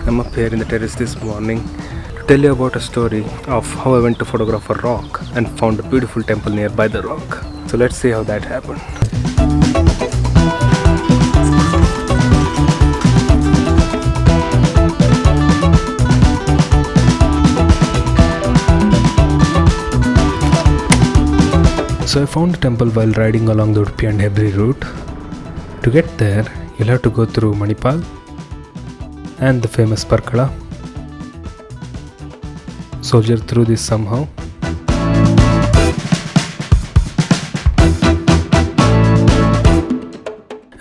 I'm up here in the terrace this morning to tell you about a story of how I went to photograph a rock and found a beautiful temple nearby the rock. So let's see how that happened. So I found the temple while riding along the Udupi and Hebri route. To get there, you'll have to go through Manipal and the famous Parkala. Soldier through this somehow.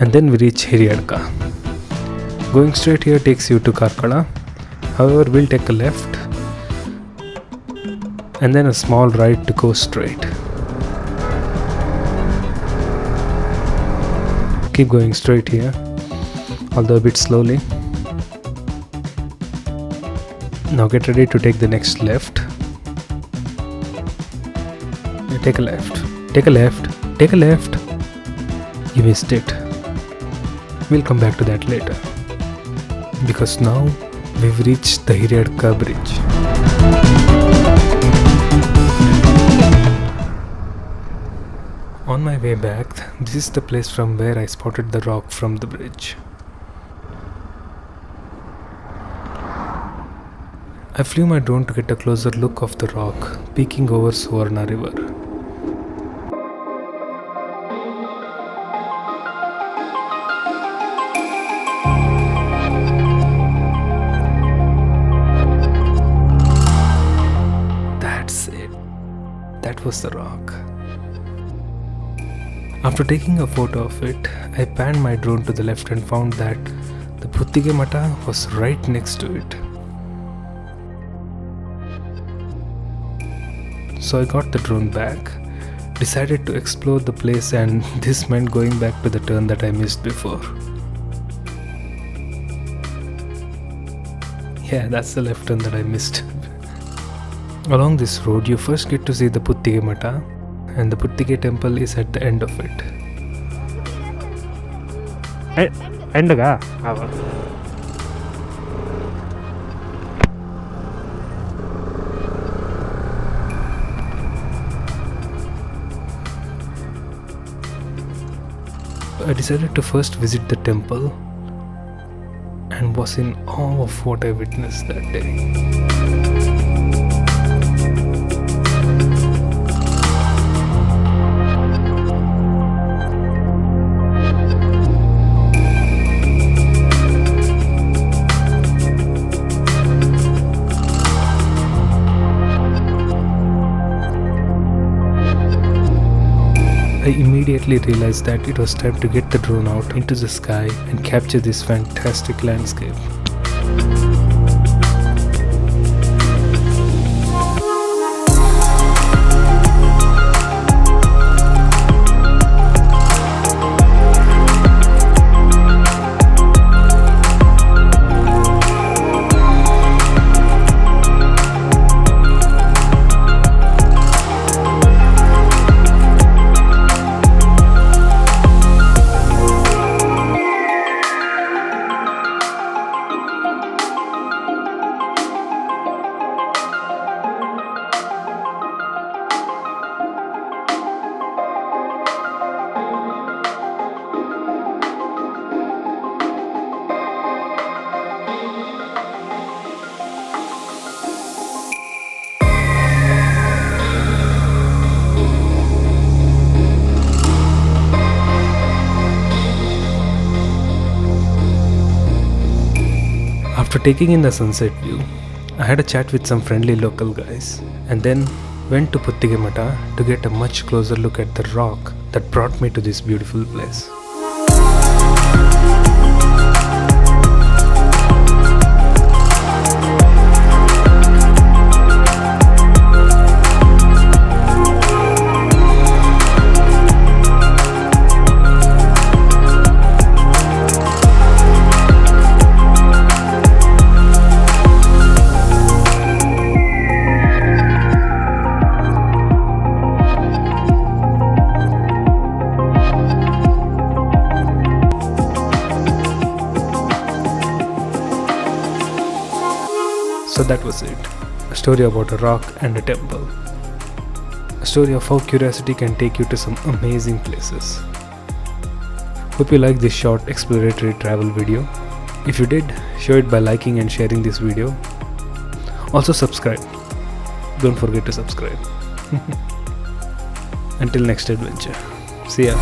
And then we reach Hiriyadka. Going straight here takes you to Karkala. However, we'll take a left and then a small right to go straight. Keep going straight here, although a bit slowly. Now get ready to take the next left. Take a left, take a left, take a left. You missed it. We'll come back to that later. Because now we've reached the Hiriyadka bridge. On my way back, this is the place from where I spotted the rock from the bridge. I flew my drone to get a closer look of the rock peeking over Suvarna river. That's it. That was the rock. After taking a photo of it, I panned my drone to the left and found that the Puttige Mata was right next to it. So I got the drone back, decided to explore the place, and this meant going back to the turn that I missed before. Yeah, that's the left turn that I missed. Along this road, you first get to see the Puttige Mata, and the Puttige temple is at the end of it. Endaga? I decided to first visit the temple and was in awe of what I witnessed that day. I immediately realized that it was time to get the drone out into the sky and capture this fantastic landscape. After taking in the sunset view, I had a chat with some friendly local guys and then went to Puttige Mata to get a much closer look at the rock that brought me to this beautiful place. So that was it. A story about a rock and a temple. A story of how curiosity can take you to some amazing places. Hope you liked this short exploratory travel video. If you did, show it by liking and sharing this video. Also subscribe. Don't forget to subscribe. Until next adventure. See ya.